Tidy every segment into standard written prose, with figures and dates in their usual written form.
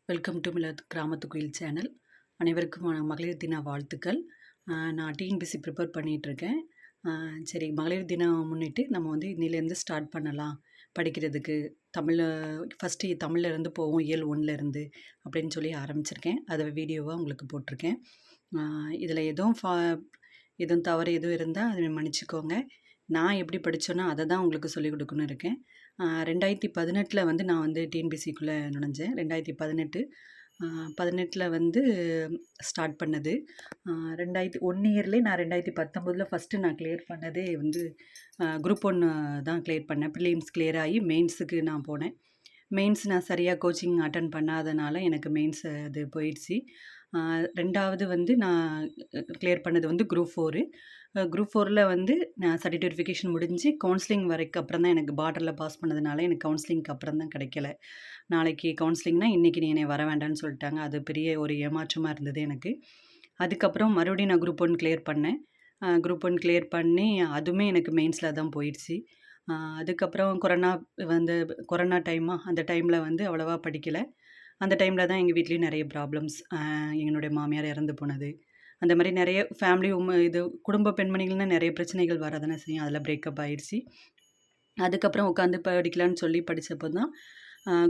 Welcome to Millath கிராமத்து குயில் channel. அனைவருக்கும் மகளிர் தின வாழ்த்துக்கள். நான் டிஎன்பிஎஸ்சி ப்ரிப்பேர் பண்ணிகிட்ருக்கேன். சரி, மகளிர் தினம் முன்னிட்டு நம்ம வந்து இன்னிலேருந்து ஸ்டார்ட் பண்ணலாம் படிக்கிறதுக்கு. ஃபஸ்ட்டு தமிழ்லேருந்து போவோம், இயல் 1லேருந்து அப்படின்னு சொல்லி ஆரம்பிச்சிருக்கேன். அதை வீடியோவாக உங்களுக்கு போட்டிருக்கேன். இதில் எதுவும் தவறு எதுவும் இருந்தால் அதை மன்னிச்சிக்கோங்க. நான் எப்படி படித்தேனோ அதை தான் உங்களுக்கு சொல்லிக் கொடுக்கணும்னு இருக்கேன். 2018 வந்து நான் வந்து டிஎன்பிஎஸ்சிக்குள்ளே நுழைஞ்சேன். 2018 வந்து ஸ்டார்ட் பண்ணது. 1 இயர்லேயே நான் 2019 ஃபஸ்ட்டு நான் கிளியர் பண்ணதே வந்து குரூப் 1 தான் கிளியர் பண்ணேன். ப்ரிலிம்ஸ் கிளியர் ஆகி மெயின்ஸுக்கு நான் போனேன். மெயின்ஸ் நான் சரியாக கோச்சிங் அட்டன் பண்ணாதனால எனக்கு மெயின்ஸ் அது போயிடுச்சு. 2வது வந்து நான் கிளியர் பண்ணது வந்து குரூப் 4. குரூப் 4ல் வந்து நான் சர்டிஃபிகேட் வெரிஃபிகேஷன் முடிஞ்சு கவுன்சிலிங் வரைக்கும் அப்புறம் தான் எனக்கு பார்டரில் பாஸ் பண்ணதுனால எனக்கு கவுன்சிலிங்க்கு அப்புறம் தான் கிடைக்கல. நாளைக்கு கவுன்சிலிங்னா இன்றைக்கி நீ என்னை வர வேண்டாம்னு சொல்லிட்டாங்க. அது பெரிய ஒரு ஏமாற்றமாக இருந்தது எனக்கு. அதுக்கப்புறம் மறுபடியும் நான் குரூப் 1 கிளியர் பண்ணேன். குரூப் 1 கிளியர் பண்ணி அதுவுமே எனக்கு மெயின்ஸில் தான் போயிடுச்சு. அதுக்கப்புறம் கொரோனா அந்த டைமில் வந்து அவ்வளோவா படிக்கலை. அந்த டைமில் தான் எங்கள் வீட்லேயும் நிறைய ப்ராப்ளம்ஸ், என்னுடைய மாமியார் இறந்து போனது, அந்த மாதிரி நிறைய ஃபேமிலி குடும்ப பெண்மணிகள்னால் நிறைய பிரச்சனைகள் வரதானே செய்யும். அதில் பிரேக்கப் ஆயிடுச்சு. அதுக்கப்புறம் உட்காந்து படிக்கலான்னு சொல்லி படித்தப்போ தான்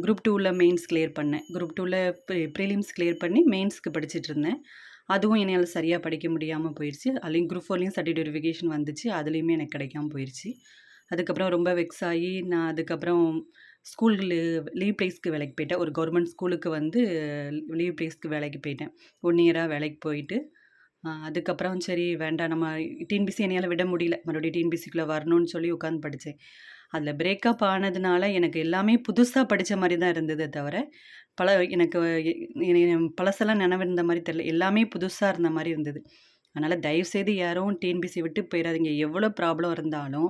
குரூப் 2ல் மெயின்ஸ் கிளியர் பண்ணேன். குரூப் 2ல் ப்ரிலிம்ஸ் கிளியர் பண்ணி மெயின்ஸ்க்கு படிச்சுட்டு இருந்தேன். அதுவும் என்னால் சரியாக படிக்க முடியாமல் போயிடுச்சு. அதுலேயும் குரூப் 4லேயும் சர்டிஃபிகேட் வெரிஃபிகேஷன் வந்துச்சு. அதுலேயுமே எனக்கு கிடைக்காம போயிடுச்சு. அதுக்கப்புறம் ரொம்ப வெக்ஸ் ஆகி நான் அதுக்கப்புறம் லீவ் ப்ளேஸ்க்கு வேலைக்கு போயிட்டேன். ஒரு கவர்மெண்ட் ஸ்கூலுக்கு வந்து லீவ் ப்ளேஸ்க்கு வேலைக்கு போயிட்டேன். 1 இயராக வேலைக்கு போயிட்டு அதுக்கப்புறம் சரி வேண்டாம், நம்ம டிஎன்பிஎஸ்சி என்னையால் விட முடியல. மறுபடியும் டிஎன்பிஎஸ்சிக்குள்ளே வரணும்னு சொல்லி உட்காந்து படித்தேன். அதில் பிரேக்கப் ஆனதுனால எனக்கு எல்லாமே புதுசாக படித்த மாதிரி தான் இருந்ததே தவிர எனக்கு பழசெல்லாம் நினைவு இருந்த மாதிரி தெரியல. எல்லாமே புதுசாக இருந்த மாதிரி இருந்தது. அதனால் தயவுசெய்து யாரும் டிஎன்பிஎஸ்சி விட்டு போயிடாதீங்க. எவ்வளோ ப்ராப்ளம் இருந்தாலும்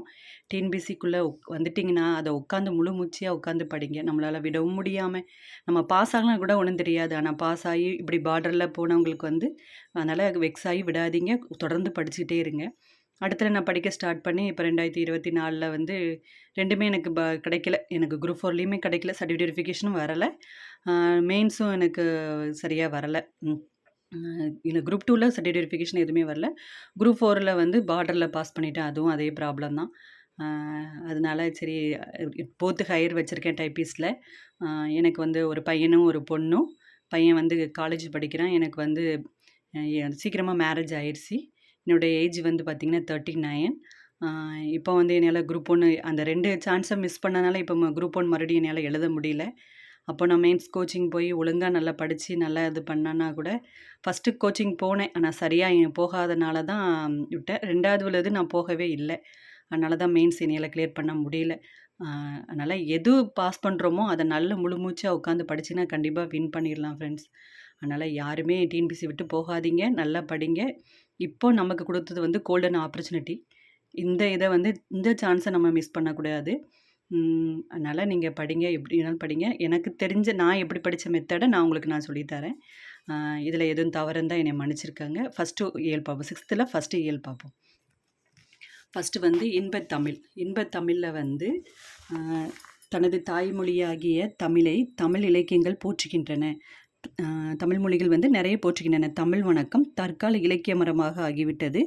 டிஎன்பிஎஸ்சிக்குள்ளே வந்துட்டிங்கன்னா அதை உட்காந்து முழு மூச்சியாக உட்காந்து படிங்க. நம்மளால் விடவும் முடியாமல் நம்ம பாஸ் ஆகலாம் கூட ஒன்றும் தெரியாது. ஆனால் பாஸ் ஆகி இப்படி பார்டரில் போனவங்களுக்கு வந்து அதனால் வெக்ஸ் ஆகி விடாதீங்க. தொடர்ந்து படிச்சுக்கிட்டே இருங்க. அடுத்து நான் படிக்க ஸ்டார்ட் பண்ணி இப்போ 2024 வந்து 2மே எனக்கு கிடைக்கல. எனக்கு குரூப் 4லேயுமே கிடைக்கல, சர்டிஃபிகேட் வெரிஃபிகேஷனும் வரலை, மெயின்ஸும் எனக்கு சரியாக வரலை. இல்லை, குரூப் 2ல் சர்டிஃபிகேட் வெரிஃபிகேஷன் எதுவுமே வரல. குரூப் 4ல் வந்து பார்டரில் பாஸ் பண்ணிட்டேன். அதுவும் அதே ப்ராப்ளம் தான். அதனால சரி, போத்து ஹையர் வச்சுருக்கேன் டைப்பிஸ்டில். எனக்கு வந்து ஒரு பையனும் ஒரு பொண்ணும். பையன் வந்து காலேஜ் படிக்கிறான். எனக்கு வந்து சீக்கிரமாக மேரேஜ் ஆயிடுச்சு. என்னுடைய ஏஜ் வந்து பார்த்திங்கன்னா 39. இப்போ வந்து என்னால் குரூப் 1 அந்த 2 சான்ஸை மிஸ் பண்ணனால இப்போ குரூப் 1 மறுபடியும் என்னால் எழுத முடியல. அப்போ நான் மெயின்ஸ் கோச்சிங் போய் ஒழுங்காக நல்லா படித்து நல்லா இது பண்ணேன்னா கூட, ஃபஸ்ட்டு கோச்சிங் போனேன். ஆனால் சரியாக போகாதனால தான் விட்டேன். 2வது நான் போகவே இல்லை. அதனால தான் மெயின்ஸ் என்னால் கிளியர் பண்ண முடியல. அதனால் எது பாஸ் பண்ணுறோமோ அதை நல்ல முழு மூச்சாக உட்காந்து படிச்சின்னா கண்டிப்பாக வின் பண்ணிடலாம் ஃப்ரெண்ட்ஸ். அதனால் யாருமே டிஎன்பிஎஸ்சி விட்டு போகாதீங்க, நல்லா படிங்க. இப்போ நமக்கு கொடுத்தது வந்து கோல்டன் ஆப்பர்ச்சுனிட்டி. இந்த சான்ஸை நம்ம மிஸ் பண்ணக்கூடாது. அதனால் நீங்கள் படிங்க, எப்படி வேணாலும் படிங்க. எனக்கு தெரிஞ்ச நான் எப்படி படித்த மெத்தடை நான் உங்களுக்கு சொல்லித்தரேன். இதில் எதுவும் தவறு இருந்தால் என்னை மன்னிச்சிருக்காங்க. ஃபஸ்ட்டு இயல் பார்ப்போம். 6th ஃபஸ்ட்டு இயல் பார்ப்போம். ஃபஸ்ட்டு வந்து இன்பத்தமிழில் வந்து தனது தாய்மொழியாகிய தமிழ் இலக்கியங்கள் போற்றுகின்றன. தமிழ் மொழிகள் வந்து நிறைய போற்றுகின்றன. தமிழ் வணக்கம் தற்கால இலக்கிய மரமாக ஆகிவிட்டது.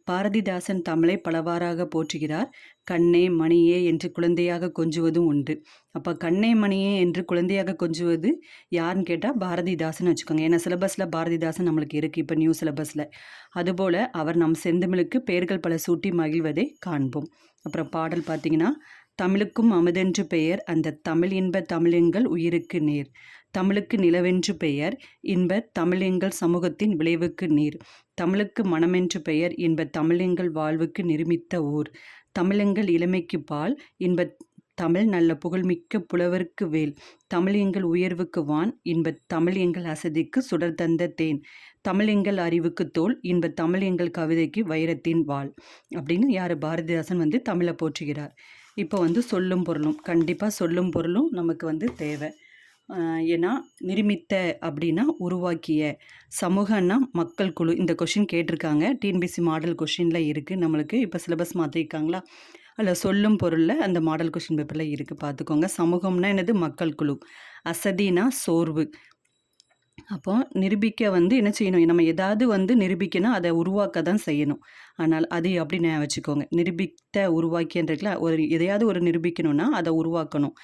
பாரதிதாசன் தமிழை பலவாறாக போற்றுகிறார். கண்ணே மணியே என்று குழந்தையாக கொஞ்சுவதும் உண்டு. அப்போ கண்ணே மணியே என்று குழந்தையாக கொஞ்சுவது யாருன்னு கேட்டால் பாரதிதாசன் வச்சுக்கோங்க. ஏன்னா சிலபஸில் பாரதிதாசன் நம்மளுக்கு இருக்குது இப்போ நியூ சிலபஸில். அதுபோல் அவர் நம் செந்தமிழுக்கு பெயர்கள் பல சூட்டி மகிழ்வதை காண்போம். அப்புறம் பாடல் பார்த்திங்கன்னா, தமிழுக்கும் அமுதென்று பெயர் அந்த தமிழ் இன்ப தமிழெங்கள் உயிருக்கு நேர். தமிழுக்கு நிலவென்று பெயர் இன்ப தமிழெங்கள் சமூகத்தின் விளைவுக்கு நீர். தமிழுக்கு மனமென்று பெயர் இன்ப தமிழெங்கள் வாழ்வுக்கு நிருமித்த ஊர். தமிழெங்கள் இளமைக்கு பால் இன்ப தமிழ் நல்ல புகழ்மிக்க புலவருக்கு வேல். தமிழ் எங்கள் உயர்வுக்கு வான் இன்ப தமிழ் எங்கள் அசதிக்கு சுடர் தந்த தேன். தமிழ் எங்கள் அறிவுக்கு தோல் இன்ப தமிழ் எங்கள் கவிதைக்கு வைரத்தின் வாள் அப்படின்னு பாரதிதாசன் வந்து தமிழை போற்றுகிறார். இப்போ வந்து சொல்லும் பொருளும், கண்டிப்பாக சொல்லும் பொருளும் நமக்கு வந்து தேவை. ஏன்னா நிருமித்த அப்படின்னா உருவாக்கிய, சமூகன்னா மக்கள் குழு. இந்த கொஷின் கேட்டிருக்காங்க, டிஎன்பிஎஸ்சி மாடல் கொஷினில் இருக்குது. நம்மளுக்கு இப்போ சிலபஸ் மாற்றிருக்காங்களா, அதில் சொல்லும் பொருளில் அந்த மாடல் கொஷின் பேப்பரில் இருக்குது, பார்த்துக்கோங்க. சமூகம்னா என்னது? மக்கள் குழு. அசதினா சோர்வு. அப்போ நிரூபிக்க வந்து என்ன செய்யணும்? நம்ம ஏதாவது வந்து நிரூபிக்கணும், அத உருவாக்க தான் செய்யணும். ஆனால் அது அப்படி ஞாபகம் வச்சுக்கோங்க. நிரூபித்த உருவாக்கின்றதுல ஒரு எதையாவது ஒரு நிரூபிக்கணும்னா, அத உருவாக்கணும்.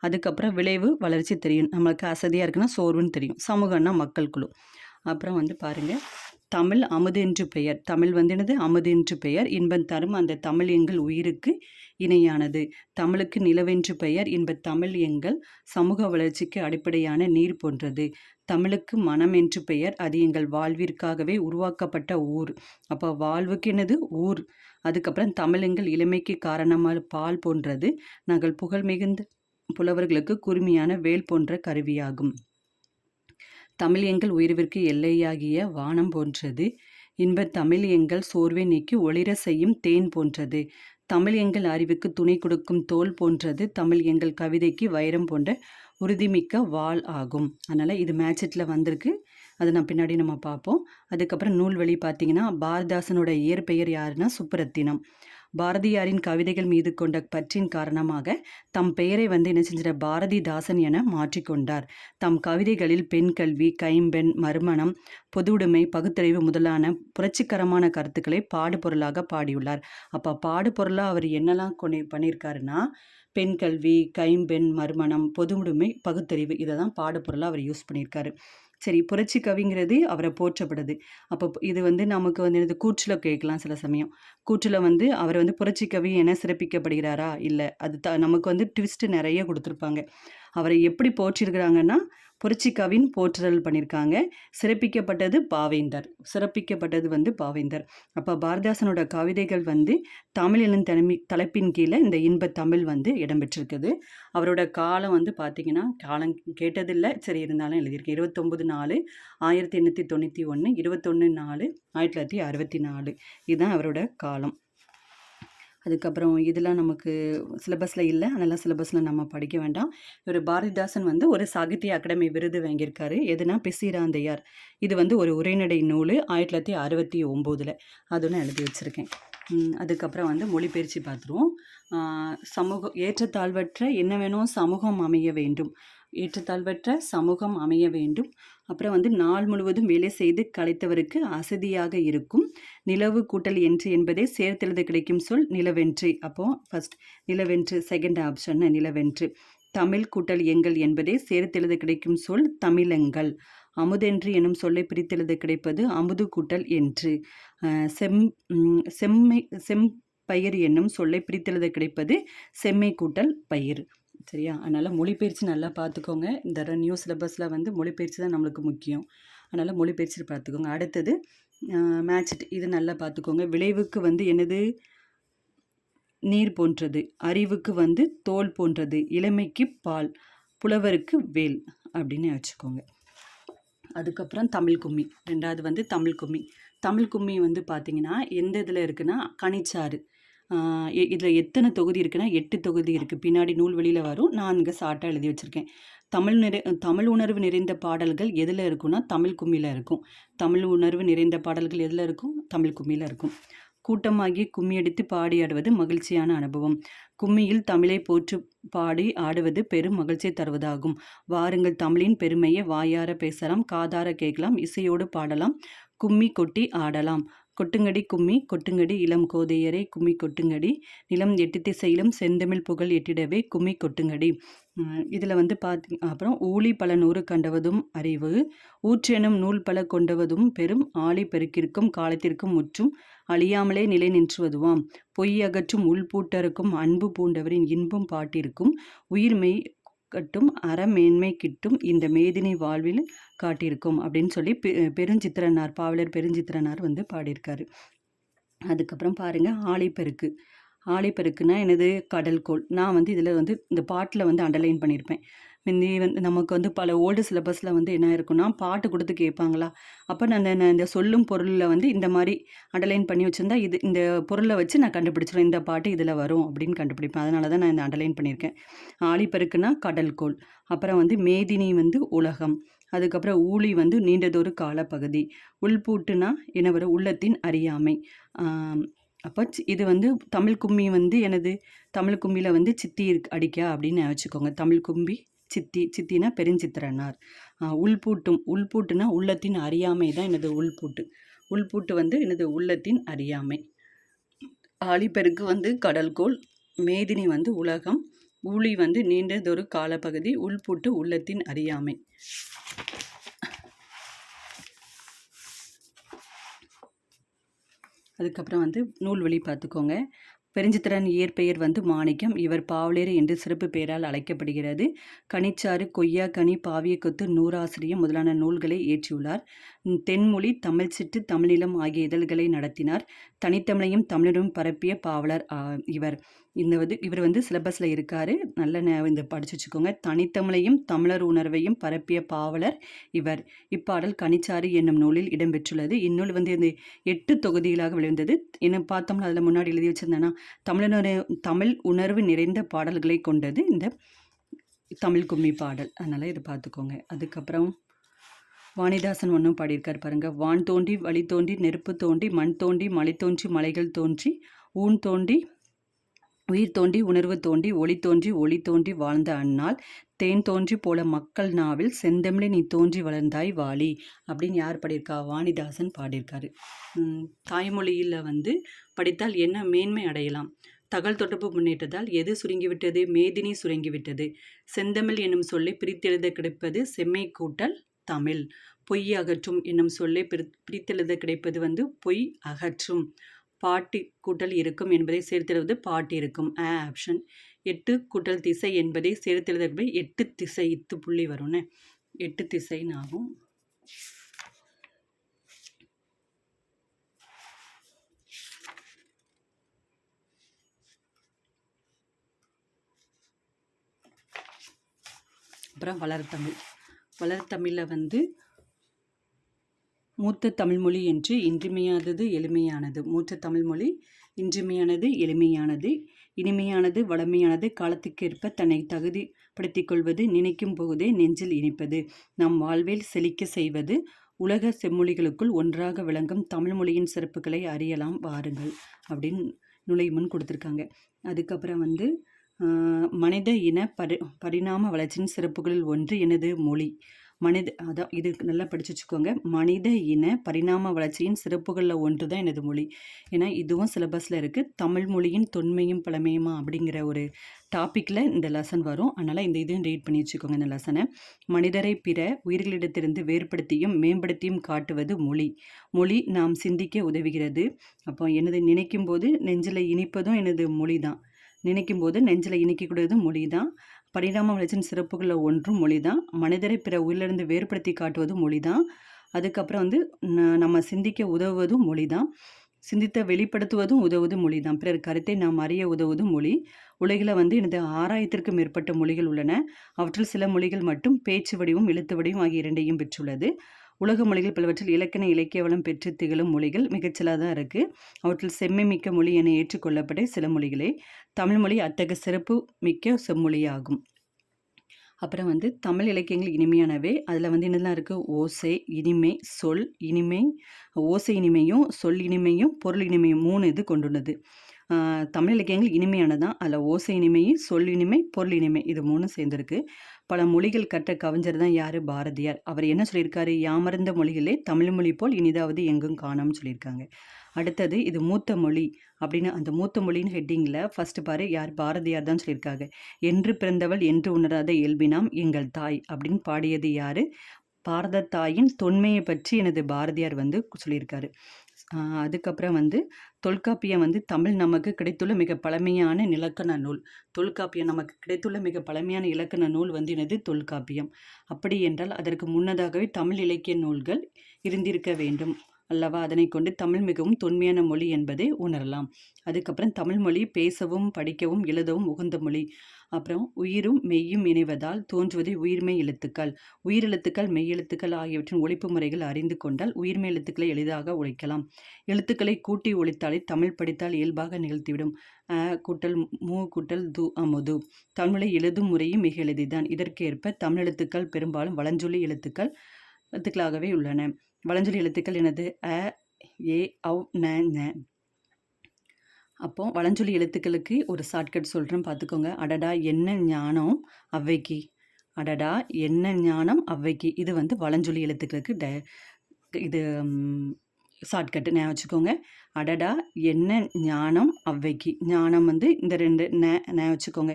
அதுக்கப்புறம் விளைவு, வளர்ச்சி தெரியும். நமக்கு அசதியா இருக்குன்னா சோர்வுன்னு தெரியும். சமூகம்னா மக்கள் குழு. அப்புறம் வந்து பாருங்க, தமிழ் அமுதென்று பெயர். தமிழ் வந்து என்னது? அமுதென்று பெயர். இன்பம் தரும் அந்த தமிழ் எங்கள் உயிருக்கு இணையானது. தமிழுக்கு நிலவென்று பெயர். இன்பத் தமிழ் எங்கள் சமூக வளர்ச்சிக்கு அடிப்படையான நீர் போன்றது. தமிழுக்கு மனம் என்று பெயர். அது எங்கள் வாழ்விற்காகவே உருவாக்கப்பட்ட ஊர். அப்போ வாழ்வுக்கு என்னது? ஊர். அதுக்கப்புறம் தமிழ் எங்கள் இளமைக்கு காரணமான பால் போன்றது. நாங்கள் புகழ் மிகுந்த புலவர்களுக்கு குறுமியான வேல் போன்ற கருவியாகும். தமிழ் எங்கள் உயர்விற்கு எல்லையாகிய வானம் போன்றது. இன்பத் தமிழ் எங்கள் சோர்வை நீக்கி ஒளிர செய்யும் தேன் போன்றது. தமிழ் எங்கள் அறிவுக்கு துணை கொடுக்கும் தோல் போன்றது. தமிழ் எங்கள் கவிதைக்கு வைரம் போன்ற உறுதிமிக்க வாள் ஆகும். அதனால் இது மேட்செட்டில் வந்திருக்கு. அது நான் பின்னாடி நம்ம பார்ப்போம். அதுக்கப்புறம் நூல்வழி பார்த்தீங்கன்னா, பாரதிதாசனோட இயற்பெயர் யாருன்னா சுப்புரத்தினம். பாரதியாரின் கவிதைகள் மீது கொண்ட பற்றின் காரணமாக தம் பெயரை வந்து என்ன செஞ்சிட பாரதிதாசன் என மாற்றிக்கொண்டார். தம் கவிதைகளில் பெண் கல்வி, கைம்பெண், மறுமணம், பொதுவுடைமை, பகுத்தறிவு முதலான புரட்சிகரமான கருத்துக்களை பாடுபொருளாக பாடியுள்ளார். அப்போ பாடுபொருளாக அவர் என்னெல்லாம் பண்ணியிருக்காருன்னா, பெண் கல்வி, கைம்பெண், மறுமணம், பொதுவுடைமை, பகுத்தறிவு இதை தான் பாடுபொருளாக அவர் யூஸ் பண்ணியிருக்காரு. சரி, புரட்சி கவிங்கிறது அவரை போற்றப்படுது. அப்போ இது வந்து நமக்கு வந்து இது கூற்றில் கேட்கலாம் சில சமயம். கூற்றில் வந்து அவர் வந்து புரட்சி கவி என சிறப்பிக்கப்படுகிறாரா? இல்லை. அது நமக்கு வந்து ட்விஸ்ட்டு நிறைய கொடுத்துருப்பாங்க. அவரை எப்படி போற்றிருக்கிறாங்கன்னா, புரட்சிக்கவின் போற்றுதல் பண்ணியிருக்காங்க. சிறப்பிக்கப்பட்டது வந்து பாவேந்தர். அப்போ பாரதிதாசனோட கவிதைகள் வந்து தமிழின் தலைப்பின் கீழே இந்த இன்ப தமிழ் வந்து இடம்பெற்றிருக்குது. அவரோட காலம் வந்து பார்த்திங்கன்னா, காலம் கேட்டதில்லை, சரி இருந்தாலும் எழுதியிருக்கேன். 29/4/1891, 21/4/1964 இதுதான் அவரோட காலம். அதுக்கப்புறம் இதெல்லாம் நமக்கு சிலபஸில் இல்லை, அதெல்லாம் சிலபஸில் நம்ம படிக்க வேண்டாம். இவர் பாரதிதாசன் வந்து ஒரு சாகித்ய அகாடமி விருது வாங்கியிருக்காரு. எதுனா பிசிராந்தையார். இது வந்து ஒரு உரைநடை நூல் 1969. அதுன்னு எழுதி வச்சுருக்கேன். அதுக்கப்புறம் வந்து மொழிபெயர்ச்சி பார்த்துருவோம். ஏற்றத்தாழ்வற்ற என்ன வேணும்? சமூகம் அமைய வேண்டும். ஏற்றத்தாழ்வற்ற சமூகம் அமைய வேண்டும். அப்புறம் வந்து நாள் முழுவதும் வேலை செய்து களைத்தவருக்கு அசதியாக இருக்கும். நிலவு கூட்டல் என்று என்பதே சேர்த்தெழுத கிடைக்கும் சொல் நிலவென்று. அப்போ ஃபர்ஸ்ட் நிலவென்று, செகண்ட் ஆப்ஷன் நிலவென்று. தமிழ் கூட்டல் எங்கள் என்பதே சேர்த்தெழுத கிடைக்கும் சொல் தமிழெங்கள். அமுதென்று எனும் சொல்லை பிரித்தெழுத கிடைப்பது அமுது கூட்டல் என்று. செம்பயிர் என்னும் சொல்லை பிரித்தெழுத கிடைப்பது செம்மை கூட்டல் பயிர். சரியா? அதனால் மொழிபெயர்ச்சி நல்லா பார்த்துக்கோங்க. இந்த நியூ சிலபஸில் வந்து மொழிபெயர்ச்சி தான் நம்மளுக்கு முக்கியம். அதனால் மொழிபெயர்ச்சி பார்த்துக்கோங்க. அடுத்தது மேட்ச் இது நல்லா பார்த்துக்கோங்க. விளைவுக்கு வந்து என்னது? நீர் போன்றது. அறிவுக்கு வந்து தோல் போன்றது. இளமைக்கு பால், புலவருக்கு வேல் அப்படின்னு வச்சுக்கோங்க. அதுக்கப்புறம் தமிழ் கும்மி. ரெண்டாவது வந்து தமிழ் கும்மி. தமிழ் கும்மி வந்து பார்த்திங்கன்னா எந்த இதில் இருக்குன்னா, கனிச்சாறு. இதில் எத்தனை தொகுதி இருக்குன்னா 8 தொகுதி இருக்குது. பின்னாடி நூல் வெளியில் வரும். நான் இங்கே ஷார்ட்டாக எழுதி வச்சுருக்கேன். தமிழ் உணர்வு நிறைந்த பாடல்கள் எதில் இருக்குன்னா தமிழ் கும்மியில் இருக்கும். தமிழ் உணர்வு நிறைந்த பாடல்கள் எதில் இருக்கும்? தமிழ் கும்மியில் இருக்கும். கூட்டமாகி கும்மியடித்து பாடி ஆடுவது மகிழ்ச்சியான அனுபவம். கும்மியில் தமிழை போற்று பாடி ஆடுவது பெரும் மகிழ்ச்சியை தருவதாகும். வாருங்கள் தமிழின் பெருமையை வாயார பேசலாம், காதார கேட்கலாம், இசையோடு பாடலாம், கும்மி கொட்டி ஆடலாம். கொட்டுங்கடி கும்மி கொட்டுங்கடி இளம் கோதையரை கும்மி கொட்டுங்கடி, நிலம் எட்டு திசையிலும் செந்தமிழ் புகழ் எட்டிடவே கும்மி கொட்டுங்கடி. இதில் வந்து அப்புறம் ஊழி பல நூறு கண்டவதும் அறிவு, ஊற்றெனும் நூல் பல கொண்டவதும் பெரும் ஆழி பெருக்கிற்கும் காலத்திற்கும் முற்றும் அழியாமலே நிலை நின்றுவதுவாம். பொய் அகற்றும் உள்பூட்டருக்கும் அன்பு பூண்டவரின் இன்பம் பாட்டிற்கும் உயிர்மெய் கட்டும் அறமேன்மை கிட்டும் இந்த மேதினி வாழ்வில் காட்டியிருக்கும் அப்படின்னு சொல்லி பெருஞ்சித்திரனார், பாவலர் பெருஞ்சித்திரனார் வந்து பாடியிருக்காரு. அதுக்கப்புறம் பாருங்கள் ஆழிப்பெருக்கு. ஆழிப்பெருக்குன்னா எனது கடல்கோள். நான் வந்து இதில் வந்து இந்த பாட்டில் வந்து அண்டர்லைன் பண்ணியிருப்பேன். முந்தி வந்து நமக்கு வந்து பல ஓல்டு சிலபஸில் வந்து என்ன இருக்குன்னா, பாட்டு கொடுத்து கேட்பாங்களா, அப்போ நான் இந்த சொல்லும் பொருளில் வந்து இந்த மாதிரி அண்டர்லைன் பண்ணி வச்சுருந்தா இது இந்த பொருளை வச்சு நான் கண்டுபிடிச்சிருவேன், இந்த பாட்டு இதில் வரும் அப்படின்னு கண்டுபிடிப்பேன். அதனால தான் நான் இந்த அண்டர்லைன் பண்ணியிருக்கேன். ஆழிப்பெருக்குன்னா கடல்கோள். அப்புறம் வந்து மேதினி வந்து உலகம். அதுக்கப்புறம் ஊழி வந்து நீண்டதொரு காலப்பகுதி. உள்பூட்டுனா என்ன வரும்? உள்ளத்தின் அறியாமை. அப்போ இது வந்து தமிழ் கும்மி வந்து எனது தமிழ் கும்மியில் வந்து சித்தி அடிக்கா அப்படின்னு வச்சுக்கோங்க. தமிழ் கும்பி சித்தினா பெருஞ்சித்திரனார். உள்பூட்டும். உள்பூட்டுனா உள்ளத்தின் அறியாமை தான் எனது உள்பூட்டு. உள்பூட்டு வந்து எனது உள்ளத்தின் அறியாமை. ஆழிப்பெருக்கு வந்து கடல்கோள், மேதினி வந்து உலகம், ஊழி வந்து நீண்டதொரு காலப்பகுதி, உள்பூட்டு உள்ளத்தின் அறியாமை. அதுக்கப்புறம் வந்து நூல்வழி பார்த்துக்கோங்க. பெருஞ்சித்திரன் இயற்பெயர் வந்து மாணிக்கம். இவர் பாவலேறு என்று சிறப்பு பெயரால் அழைக்கப்படுகிறது. கனிச்சாறு, கொய்யா கனி, பாவிய கொத்து, நூறாசிரியம் முதலான நூல்களை இயற்றியுள்ளார். தென்மொழி, தமிழ் சிட்டு, தமிழீழம் ஆகிய இதழ்களை நடத்தினார். தனித்தமிழையும் தமிழரும் பரப்பிய பாவலர் இவர். இவர் வந்து சிலபஸில் இருக்கார். நல்ல இந்த படிச்சு வச்சுக்கோங்க. தனித்தமிழையும் தமிழர் உணர்வையும் பரப்பிய பாவலர் இவர். இப்பாடல் கனிச்சாறு என்னும் நூலில் இடம்பெற்றுள்ளது. இந்நூல் வந்து இந்த 8 தொகுதிகளாக வெளிவந்தது. என்ன பார்த்தோம்னா அதில் முன்னாடி எழுதி வச்சிருந்தேன்னா தமிழ் உணர்வு நிறைந்த பாடல்களை கொண்டது இந்த தமிழ் கும்மி பாடல். அதனால் இதை பார்த்துக்கோங்க. அதுக்கப்புறம் வாணிதாசன் ஒன்றும் பாடியிருக்கார் பாருங்கள். வான் தோன்றி வழி தோன்றி நெருப்பு தோன்றி மண் தோன்றி மலை தோன்றி மலைகள் தோன்றி ஊன் தோன்றி உயிர் தோன்றி உணர்வு தோன்றி ஒளி தோன்றி வாழ்ந்த அந்நாள் தேன் தோன்றி போல மக்கள் நாவில் செந்தமிழை நீ தோன்றி வளர்ந்தாய் வாலி அப்படின்னு யார் பாடியிருக்கா? வாணிதாசன் பாடியிருக்காரு. தாய்மொழியில் வந்து படித்தால் என்ன மேன்மை அடையலாம்? தகவல் தொடர்பு முன்னேற்றத்தால் எது சுருங்கிவிட்டது? மேதினி சுருங்கிவிட்டது. செந்தமிழ் என்னும் சொல்லை பிரித்தெழுத கிடைப்பது செம்மை கூட்டல் தமிழ். பொய் அகற்றும் என்னும் சொல்லை பிரித்தெழுத கிடைப்பது வந்து பொய் அகற்றும். பாட்டு கூட்டல் இருக்கும் என்பதை சேர்த்தெழுவது பாட்டிருக்கும். ஆப்ஷன். 8 கூட்டல் திசை என்பதை சேர்த்தெழுத 8 திசை இத்து புள்ளி வரும்னு 8 திசைன்னு ஆகும். அப்புறம் வளர்த்தமிழ். வளர்த்தமிழில் வந்து மூத்த தமிழ்மொழி என்று இன்றியமையாதது எளிமையானது. மூத்த தமிழ்மொழி இன்றியமையானது எளிமையானது இனிமையானது வளமையானது காலத்துக்கேற்ப தன்னை தகுதிப்படுத்திக் கொள்வது நினைக்கும் போதே நெஞ்சில் இனிப்பது நம் வாழ்வில் செழிக்க செய்வது உலக செம்மொழிகளுக்குள் ஒன்றாக விளங்கும் தமிழ்மொழியின் சிறப்புகளை அறியலாம் வாருங்கள் அப்படின்னு நுழைமுன் கொடுத்துருக்காங்க. அதுக்கப்புறம் வந்து மனித இன பரிணாம வளர்ச்சியின் சிறப்புகளில் ஒன்று எனது மொழி. அதான் இது நல்லா படித்து வச்சுக்கோங்க. மனித இன பரிணாம வளர்ச்சியின் சிறப்புகளில் ஒன்று தான் எனது மொழி. ஏன்னா இதுவும் சிலபஸில் இருக்குது. தமிழ் மொழியின் தொன்மையும் பழமையுமா அப்படிங்கிற ஒரு டாப்பிக்கில் இந்த லெசன் வரும். அதனால் இந்த இதையும் ரீட் பண்ணி வச்சுக்கோங்க இந்த லெசனை. மனிதரை பிற உயிர்களிடத்திலிருந்து வேறுபடுத்தியும் மேம்படுத்தியும் காட்டுவது மொழி. மொழி நாம் சிந்திக்க உதவுகிறது. அப்போ எனது நினைக்கும் போது நெஞ்சில் இனிப்பதும் எனது மொழி தான். நினைக்கும் போது நெஞ்சில் இனிக்கக்கூடியதும் மொழி தான். பரிணாம வளர்ச்சியின் சிறப்புகளில் ஒன்றும் மொழி தான். மனிதரை பிற உயிரிலிருந்து வேறுபடுத்தி காட்டுவதும் மொழி தான். அதுக்கப்புறம் வந்து நம்ம சிந்திக்க உதவுவதும் மொழி தான். சிந்தித்த வெளிப்படுத்துவதும் உதவுவதும் மொழி தான். பிறர் கருத்தை நாம் அறிய உதவுவதும் மொழி. உலகில் வந்து எனது 6000க்கும் மேற்பட்ட மொழிகள் உள்ளன. அவற்றில் சில மொழிகள் மட்டும் பேச்சு வடிவம் எழுத்து வடிவம் ஆகிய இரண்டையும் பெற்றுள்ளது. உலக மொழிகள் பலவற்றில் இலக்கண இலக்கிய வளம் பெற்று திகழும் மொழிகள் மிகச்சிலதாக இருக்குது. அவற்றில் செம்மை மிக்க மொழி என ஏற்றுக்கொள்ளப்பட்ட சில மொழிகளே. தமிழ்மொழி அத்தகைய சிறப்பு மிக்க செம்மொழியாகும். அப்புறம் வந்து தமிழ் இலக்கியங்கள் இனிமையானவை. அதில் வந்து என்னெல்லாம் இருக்குது? ஓசை, இனிமை, சொல் இனிமை, ஓசை இனிமையும் சொல் இனிமையும் பொருள் இனிமையும் 3 இது கொண்டுள்ளது. தமிழ் இலக்கியங்கள் இனிமையானதான். அதில் ஓசை இனிமை, சொல் இனிமை, பொருள் இனிமை இது 3 சேர்ந்துருக்கு. பல மொழிகள் கற்ற கவிஞர் தான் யார்? பாரதியார். அவர் என்ன சொல்லியிருக்காரு? யாமறிந்த மொழிகளே தமிழ்மொழி போல் இனிதாவது எங்கும் காணோம்னு சொல்லியிருக்காங்க. அடுத்தது இது மூத்த மொழி அப்படின்னு அந்த மூத்த மொழின்னு ஹெட்டிங்கில் ஃபஸ்ட்டு பாரு யார்? பாரதியார் தான் சொல்லியிருக்காங்க. என்று பிறந்தவள் என்று உணராத இயல்பினாம் எங்கள் தாய் அப்படின்னு பாடியது யார்? பாரத தாயின் தொன்மையை பற்றி எனது பாரதியார் வந்து சொல்லியிருக்காரு. அதுக்கப்புறம் வந்து தொல்காப்பியம் வந்து தமிழ் நமக்கு கிடைத்துள்ள மிக பழமையான இலக்கண நூல். தொல்காப்பியம் நமக்கு கிடைத்துள்ள மிக பழமையான இலக்கண நூல் வந்து எனது தொல்காப்பியம். அப்படி என்றால் அதற்கு முன்னதாகவே தமிழ் இலக்கிய நூல்கள் இருந்திருக்க வேண்டும் அல்லவா? அதனை கொண்டு தமிழ் மிகவும் தொன்மையான மொழி என்பதை உணரலாம். அதுக்கப்புறம் தமிழ் மொழி பேசவும் படிக்கவும் எழுதவும் உகந்த மொழி. அப்புறம் உயிரும் மெய்யும் இணைவதால் தோன்றுவதை உயிர்மெய் எழுத்துக்கள். உயிரெழுத்துக்கள் மெய்யெழுத்துக்கள் ஆகியவற்றின் ஒழிப்பு முறைகள் அறிந்து கொண்டால் உயிர்மெய் எழுத்துக்களை எளிதாக ஒழிக்கலாம். எழுத்துக்களை கூட்டி ஒழித்தாலே தமிழ் படித்தால் இயல்பாக நிகழ்த்திவிடும். கூட்டல் மூ கூட்டல் து அமுது. தமிழை எழுதும் முறையும் மிக எளிதுதான். இதற்கேற்ப தமிழ் எழுத்துக்கள் பெரும்பாலும் வலஞ்சொலி எழுத்துக்களாகவே உள்ளன. வலஞ்சொலி எழுத்துக்கள் எனது அ, ஏ, ஔ, ந. அப்போ வலஞ்சொலி எழுத்துக்களுக்கு ஒரு ஷார்ட்கட் சொல்கிறேன் பார்த்துக்கோங்க. அடடா என்ன ஞானம் அவ்வைக்கு அடடா என்ன ஞானம் ஔவைக்கு. இது வந்து வலஞ்சொலி எழுத்துக்களுக்கு இது ஷார்ட்கட்டு ஞாபகம் வச்சுக்கோங்க. அடடா என்ன ஞானம் ஔவைக்கு. ஞானம் வந்து இந்த 2 ஞாபகம் வச்சுக்கோங்க.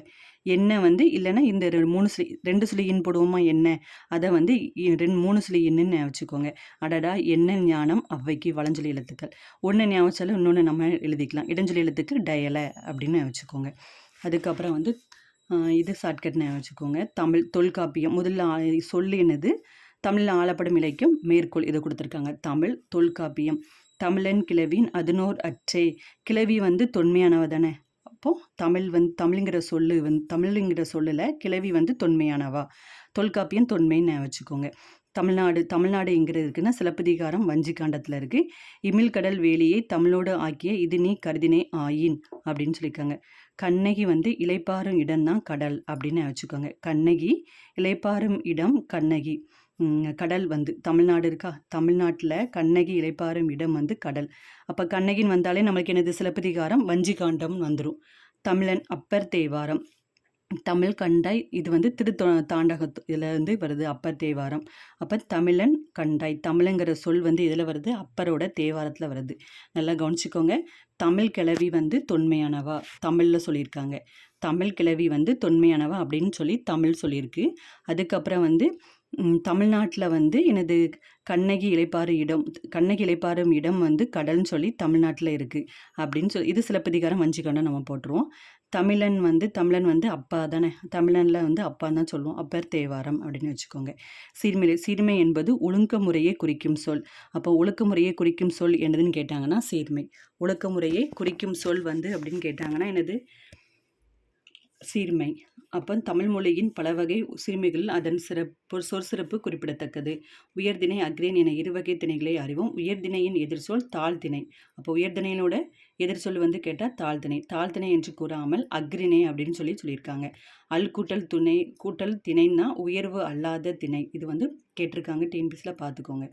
என்ன வந்து இல்லைன்னா இந்த 3 சுழி 2 சுழி இன் போடுவோமா என்ன, அதை வந்து 3 சுழி இன்னுன்னு ஞாபகம் வச்சுக்கோங்க. அடடா என்ன ஞானம் ஔவைக்கு வலஞ்சொலி எழுத்துக்கள். ஒன்று ஞாபகம் வச்சாலும் இன்னொன்று நம்ம எழுதிக்கலாம். இடஞ்சொலி எழுத்துக்கு டயலை அப்படின்னு ஞாபகம் வச்சுக்கோங்க. அதுக்கப்புறம் வந்து இது ஷார்ட்கட் ஞாபகம் வச்சுக்கோங்க. தமிழ் தொல்காப்பியம் முதல்ல சொல்லு என்னது, தமிழில் ஆளப்படும் இலக்கியம் மேற்கோள் இதை கொடுத்துருக்காங்க. தமிழ் தொல்காப்பியம். தமிழன் கிளவின் அதுனோர் அற்றே. கிளவி வந்து தொன்மையானவ தானே. அப்போது தமிழுங்கிற சொல்லில் கிளவி வந்து தொன்மையானவா. தொல்காப்பியம் தொன்மைன்னு வச்சுக்கோங்க. தமிழ்நாடு எங்கே இருக்குன்னா சிலப்பதிகாரம் வஞ்சிக்காண்டத்தில் இருக்குது. இமிழ்கடல் வேலியை தமிழோடு ஆக்கிய இது நீ கருதினே ஆயின் அப்படின்னு சொல்லியிருக்காங்க. கண்ணகி வந்து இளைப்பாறும் இடம் தான் கடல் அப்படின்னு வச்சுக்கோங்க. கண்ணகி இளைப்பாறும் இடம் கண்ணகி. கடல் வந்து தமிழ்நாடு இருக்கா, தமிழ்நாட்டில் கண்ணகி இளைப்பாறும் இடம் வந்து கடல். அப்போ கண்ணகின்னு வந்தாலே நம்மளுக்கு என்னது சிலப்பதிகாரம் வஞ்சிக்காண்டம்னு வந்துடும். தமிழன் அப்பர் தேவாரம். தமிழ் கண்டாய் இது வந்து தாண்டகத்தில் வந்து வருது அப்பர் தேவாரம். அப்போ தமிழன் கண்டாய் தமிழுங்கிற சொல் வந்து இதில் வருது, அப்பரோட தேவாரத்தில் வருது. நல்லா கவனிச்சுக்கோங்க. தமிழ் கிளவி வந்து தொன்மையானவா தமிழில் சொல்லியிருக்காங்க. தமிழ் கிளவி வந்து தொன்மையானவா அப்படின்னு சொல்லி தமிழ் சொல்லியிருக்கு. அதுக்கப்புறம் வந்து தமிழ்நாட்டில் வந்து எனது கண்ணகி இளைப்பாறும் இடம் வந்து கடல்னு சொல்லி தமிழ்நாட்டில் இருக்குது அப்படின்னு சொல்லி இது சிலப்பதிகாரம் வஞ்சிக்காண்டம் நம்ம போட்டுருவோம். தமிழன் வந்து அப்பா தானே, தமிழனில் வந்து அப்பான்னு தான் சொல்லுவோம். அப்பர் தேவாரம் அப்படின்னு வச்சுக்கோங்க. சீர்மை என்பது ஒழுக்க முறையை குறிக்கும் சொல். அப்போ ஒழுக்க முறையை குறிக்கும் சொல் என்னதுன்னு கேட்டாங்கன்னா சீர்மை. ஒழுக்க முறையை குறிக்கும் சொல் வந்து அப்படின்னு கேட்டாங்கன்னா என்னது, சீர்மை. அப்போ தமிழ் மொழியின் பல வகை சீர்மைகளில் அதன் சொற்சிறப்பு குறிப்பிடத்தக்கது. உயர்திணை அக்ரேன் என இருவகை திணைகளை அறிவோம். உயர்திணையின் எதிர்சொல் தாழ்திணை. அப்போ உயர்திணையினோட எதிர்சொல் வந்து கேட்டால் தாழ்திணை. தாழ்திணை என்று கூறாமல் அக்ரிணை அப்படின்னு சொல்லியிருக்காங்க. அல் கூட்டல் திணைன்னா உயர்வு அல்லாத திணை. இது வந்து கேட்டிருக்காங்க டிஎன்பிஎஸ்சியில் பார்த்துக்கோங்க.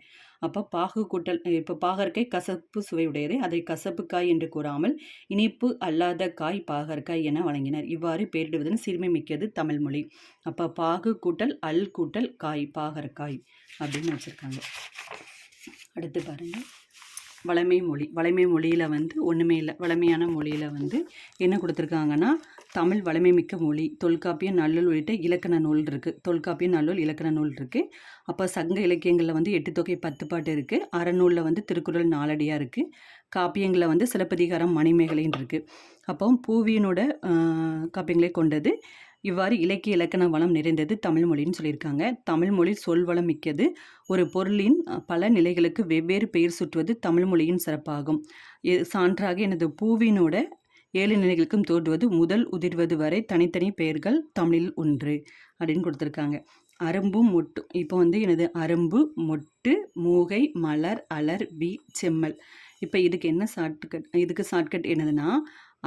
அப்போ பாகு கூட்டல் இப்போ பாகற்காய் கசப்பு சுவையுடையது, அதை கசப்பு காய் என்று கூறாமல் இனிப்பு அல்லாத காய் பாகற்காய் என வழங்கினர். இவ்வாறு பெயரிடுவதன் சீர்மை மிக்கது தமிழ்மொழி. அப்போ பாகு கூட்டல் அல் கூட்டல் காய் பாகற்காய் அப்படின்னு வச்சுருக்காங்க. அடுத்து பாருங்கள் வளமை மொழியில் வந்து ஒன்றுமே இல்லை. வளமையான மொழியில் வந்து என்ன கொடுத்துருக்காங்கன்னா தமிழ் வளமை மிக்க மொழி. தொல்காப்பியம் நல்லூல் உள்ளிட்ட இலக்கண நூல் இருக்குது. தொல்காப்பியம் நல்லூல் இலக்கண நூல் இருக்குது. அப்போ சங்க இலக்கியங்களில் வந்து 8 தொகை 10 பாட்டு இருக்குது. அறநூலில் வந்து திருக்குறள் 4 அடியாக இருக்குது. காப்பியங்களில் வந்து சிலப்பதிகாரம் மணிமேகலைன்னு இருக்குது. அப்போ பூவியனோட காப்பியங்களை கொண்டது. இவ்வாறு இலக்கிய இலக்கண வளம் நிறைந்தது தமிழ் மொழின்னு சொல்லியிருக்காங்க. தமிழ் மொழி சொல் வளம் மிக்கது. ஒரு பொருளின் பல நிலைகளுக்கு வெவ்வேறு பெயர் சுற்றுவது தமிழ் மொழியின் சிறப்பாகும். சான்றாக எனது பூவினோட 7 நிலைகளுக்கும் தோன்றுவது முதல் உதிர்வது வரை தனித்தனி பெயர்கள் தமிழில் ஒன்று அப்படின்னு கொடுத்துருக்காங்க. அரும்பும் மொட்டும். இப்போ வந்து எனது அரும்பு, மொட்டு, மூகை, மலர், அலர், வி, செம்மல். இப்போ இதுக்கு ஷார்ட்கட் என்னதுன்னா,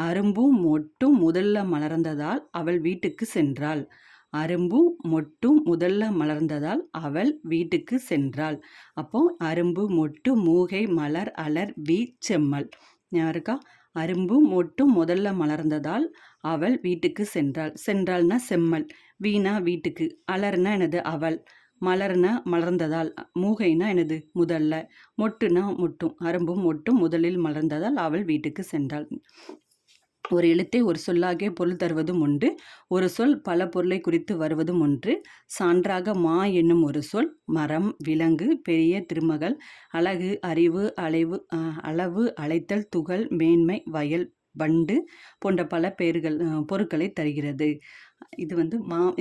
அரும்பும் மொட்டும் முதல்ல மலர்ந்ததால் அவள் வீட்டுக்கு சென்றாள். அரும்பும் மொட்டும் முதல்ல மலர்ந்ததால் அவள் வீட்டுக்கு சென்றாள். அப்போ அரும்பு, மொட்டு, மூகை, மலர், அலர், வி, செம்மல். யாருக்கா? அரும்பு மொட்டும் முதல்ல மலர்ந்ததால் அவள் வீட்டுக்கு சென்றாள். சென்றாள்னா செம்மல். வீணா வீட்டுக்கு. அலர்னா எனது அவள். மலர்னா மலர்ந்ததால். மூகைனா எனது முதல்ல. மொட்டுனா மொட்டும். அரும்பும் மொட்டும் முதலில் மலர்ந்ததால் அவள் வீட்டுக்கு சென்றாள். ஒரு எழுத்தை ஒரு சொல்லாகிய பொருள் தருவதும் உண்டு. ஒரு சொல் பல பொருளை குறித்து வருவதும் ஒன்று. சான்றாக மா என்னும் ஒரு சொல் மரம், விலங்கு, பெரிய திருமகள், அழகு, அறிவு, அளவு, அழைத்தல், துகள், மேன்மை, வயல், வண்டு போன்ற பல பொருட்களை தருகிறது. இது வந்து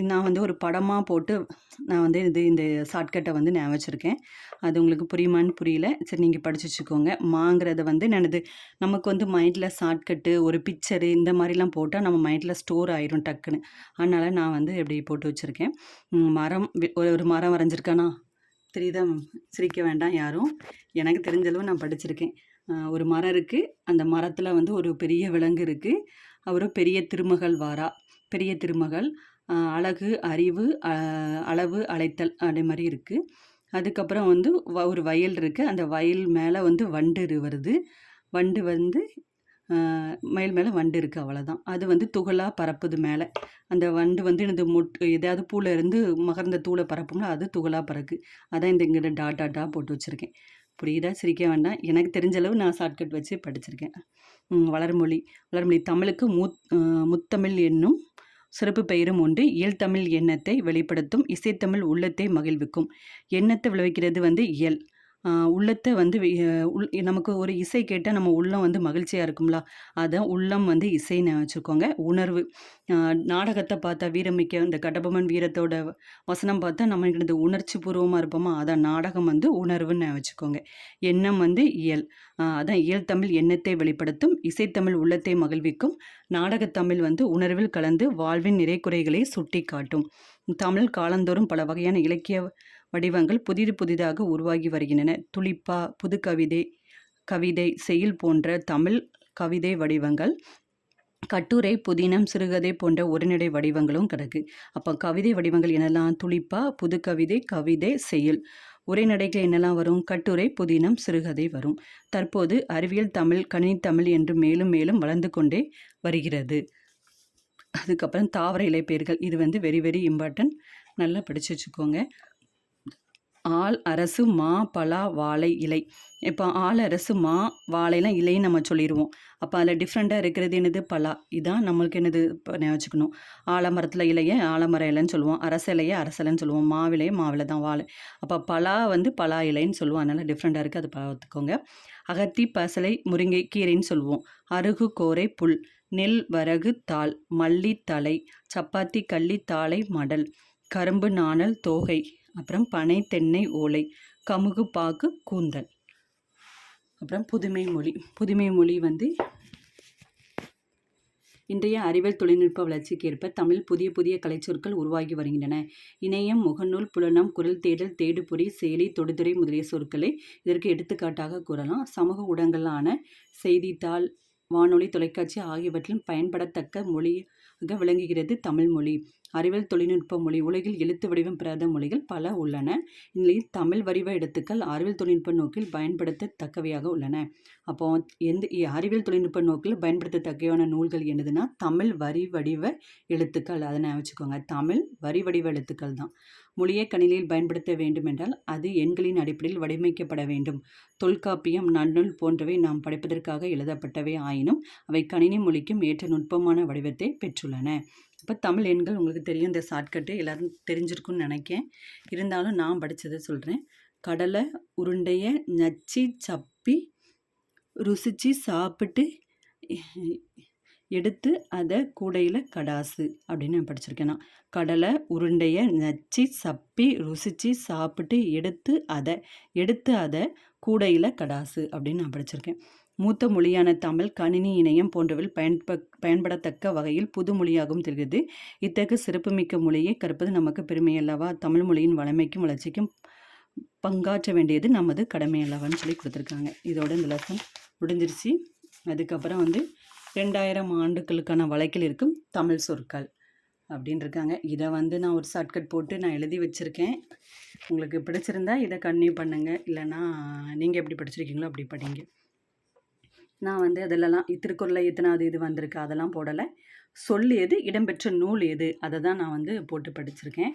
நான் வந்து ஒரு படமாக போட்டு நான் வந்து இந்த ஷார்ட்கட்டை வந்து நான் வச்சுருக்கேன். அது உங்களுக்கு புரியுமான்னு புரியல. சரி, நீங்கள் படித்து வச்சுக்கோங்க. மாங்கிறத வந்து நமக்கு வந்து மைண்டில் ஷார்ட்கட்டு ஒரு பிக்சரு இந்த மாதிரிலாம் போட்டால் நம்ம மைண்டில் ஸ்டோர் ஆயிரும் டக்குன்னு. அதனால் நான் வந்து இப்படி போட்டு வச்சுருக்கேன். மரம், ஒரு மரம் வரைஞ்சிருக்கானா தெரியுதா? சிரிக்க வேண்டாம் யாரும். எனக்கு தெரிஞ்சளவு நான் படிச்சிருக்கேன். ஒரு மரம் இருக்குது. அந்த மரத்தில் வந்து ஒரு பெரிய விலங்கு இருக்குது. அப்புறம் பெரிய திருமகள் வாரா. பெரிய திருமகள், அழகு, அறிவு, அளவு, அழைத்தல் அதே மாதிரி இருக்குது. அதுக்கப்புறம் வந்து ஒரு வயல் இருக்குது. அந்த வயல் மேலே வந்து வண்டு வருது. வண்டு வந்து மயில் மேலே வண்டு இருக்குது, அவ்வளோதான். அது வந்து துகளாக பறப்புது மேலே. அந்த வண்டு வந்து எனது ஏதாவது பூவில் இருந்து மகர்ந்த தூளை பரப்பும்ல, அது துகளாக பறக்கு. அதான் இந்த இங்கே டாட்டாக போட்டு வச்சுருக்கேன். புரியுதா? சிரிக்க வேண்டாம். எனக்கு தெரிஞ்ச அளவு நான் ஷார்ட்கட் வச்சு படிச்சிருக்கேன். வளர்மொழி. வளர்மொழி தமிழுக்கு முத்தமிழ் என்னும் சிறப்பு பெயரும் உண்டு. இயல்தமிழ் எண்ணத்தை வெளிப்படுத்தும். இசைத்தமிழ் உள்ளத்தை மகிழ்விக்கும். எண்ணத்தை விளைவிக்கிறது வந்து இயல். உள்ளத்தை வந்து நமக்கு ஒரு இசை கேட்டால் நம்ம உள்ளம் வந்து மகிழ்ச்சியாக இருக்கும்ல, அதான் உள்ளம் வந்து இசைன்னு வச்சுக்கோங்க. உணர்வு. நாடகத்தை பார்த்தா வீரமிக்க இந்த கட்டபொம்மன் வீரத்தோட வசனம் பார்த்தா நம்மளுக்கு இந்த உணர்ச்சி பூர்வமாக இருப்போமா, அதான் நாடகம் வந்து உணர்வுன்னு வச்சுக்கோங்க. எண்ணம் வந்து இயல். அதான் இயல் தமிழ் எண்ணத்தை வெளிப்படுத்தும். இசைத்தமிழ் உள்ளத்தை மகிழ்விக்கும். நாடகத்தமிழ் வந்து உணர்வில் கலந்து வாழ்வின் நிறைக்குறைகளை சுட்டி காட்டும். தமிழ் காலந்தோறும் பல வகையான இலக்கிய வடிவங்கள் புதிதாக உருவாகி வருகின்றன. துளிப்பா, புதுக்கவிதை, கவிதை, செய்யுள் போன்ற தமிழ் கவிதை வடிவங்கள், கட்டுரை, புதினம், சிறுகதை போன்ற ஒருநடை வடிவங்களும் கிடக்கு. அப்போ கவிதை வடிவங்கள் என்னெல்லாம்? துளிப்பா, புதுக்கவிதை, கவிதை, செய்யுள். உரைநடைகள் என்னெல்லாம் வரும்? கட்டுரை, புதினம், சிறுகதை வரும். தற்போது அறிவியல் தமிழ், கணினி தமிழ் என்று மேலும் மேலும் வளர்ந்து கொண்டே வருகிறது. அதுக்கப்புறம் தாவர இலைப்பெயர்கள். இது வந்து வெரி வெரி இம்பார்ட்டன்ட். நல்லா படித்து வச்சுக்கோங்க. ஆல், அரசு, மா, பலா, வாழை, இலை. இப்போ ஆல், அரசு, மா, வாழைலாம் இலைன்னு நம்ம சொல்லிடுவோம். அப்போ அதில் டிஃப்ரெண்ட்டாக இருக்கிறது என்னது? பலா. இதான் நம்மளுக்கு என்னது வச்சுக்கணும். ஆலமரத்தில் இலையை ஆலமர இலைன்னு சொல்லுவோம். அரச இலையை அரசலைன்னு சொல்லுவோம். மாவிலையை மாவிலை தான் வாழை. அப்போ பலா வந்து பலா இலைன்னு சொல்லுவோம். அதனால் டிஃப்ரெண்ட்டாக இருக்குது, அதை பார்த்துக்கோங்க. அகத்தி, பசலை, முருங்கை கீரைன்னு சொல்லுவோம். அருகு, கோரை, புல். நெல், வரகு, தாள். மல்லி, தலை. சப்பாத்தி, கள்ளி, தாளை, மடல். கரும்பு, நாணல், தோகை. அப்புறம் பனை, தென்னை, ஓலை. கமுகு, பாக்கு, கூந்தல். அப்புறம் புதுமை மொழி. புதுமை மொழி வந்து இன்றைய அறிவியல் தொழில்நுட்ப வளர்ச்சிக்கு ஏற்ப தமிழ் புதிய புதிய கலைச்சொற்கள் உருவாகி வருகின்றன. இணையம், முகநூல், புலனம், குரல் தேடல், தேடுபொறி, செயலி, தொடுதுறை முதலிய சொற்களை இதற்கு எடுத்துக்காட்டாக கூறலாம். சமூக ஊடகங்களான செய்தித்தாள், வானொலி, தொலைக்காட்சி ஆகியவற்றிலும் பயன்படத்தக்க மொழியாக விளங்குகிறது தமிழ் மொழி. அறிவியல் தொழில்நுட்ப மொழி. உலகில் எழுத்து வடிவம் பெறாத மொழிகள் பல உள்ளன. இந்நிலையில் தமிழ் வடிவ எழுத்துக்கள் அறிவியல் தொழில்நுட்ப நோக்கில் பயன்படுத்தத்தக்கவையாக உள்ளன. அப்போ அறிவியல் தொழில்நுட்ப நோக்கில் பயன்படுத்தத்தக்கவையான நூல்கள் என்னதுன்னா தமிழ் வரி வடிவ எழுத்துக்கள். அதை வச்சுக்கோங்க. தமிழ் வரி வடிவ எழுத்துக்கள் தான். மொழியை கணினியில் பயன்படுத்த வேண்டும் என்றால் அது எண்களின் அடிப்படையில் வடிவமைக்கப்பட வேண்டும். தொல்காப்பியம், நன்னூல் போன்றவை நாம் படிப்பதற்காக எழுதப்பட்டவை ஆயினும் அவை கணினி மொழிக்கும் ஏற்ற நுட்பமான வடிவத்தை பெற்றுள்ளன. இப்போ தமிழ் எண்கள் உங்களுக்கு தெரியும். இந்த ஷார்ட்கட்டு எல்லோரும் தெரிஞ்சிருக்குன்னு நினைக்கேன். இருந்தாலும் நான் படித்ததை சொல்கிறேன். கடலை உருண்டைய நச்சி சப்பி ருசிச்சு சாப்பிட்டு எடுத்து அதை கூடையில் கடாசு அப்படின்னு நான் படிச்சிருக்கேன். நான் கடலை உருண்டைய நச்சி சப்பி ருசிச்சு சாப்பிட்டு எடுத்து அதை கூடையில் கடாசு அப்படின்னு நான் படிச்சிருக்கேன். மூத்த மொழியான தமிழ் கணினி இணையம் போன்றவில் பயன்படத்தக்க வகையில் புது மொழியாகவும் தெரிகிறது. இத்தகைய சிறப்புமிக்க மொழியை கற்பது நமக்கு பெருமை அல்லவா? தமிழ் மொழியின் வளமைக்கும் வளர்ச்சிக்கும் பங்காற்ற வேண்டியது நமது கடமை அல்லவான்னு சொல்லி கொடுத்துருக்காங்க. இதோட இந்த லெசன் முடிஞ்சிருச்சு. அதுக்கப்புறம் வந்து 2000 ஆண்டுகளுக்கான வழக்கில் இருக்கும் தமிழ் சொற்கள் அப்படின்னு இருக்காங்க. இதை வந்து நான் ஒரு ஷார்ட்கட் போட்டு நான் எழுதி வச்சுருக்கேன். உங்களுக்கு பிடிச்சிருந்தா இதை கன்டினியூ பண்ணுங்கள். இல்லைனா நீங்கள் எப்படி படிச்சிருக்கீங்களோ அப்படி படிங்க. நான் வந்து அதிலலாம் திருக்குறளில் எத்தனாவது இது வந்திருக்கு அதெல்லாம் போடலை. சொல் எது, இடம்பெற்ற நூல் எது, அதை தான் நான் வந்து போட்டு படிச்சிருக்கேன்.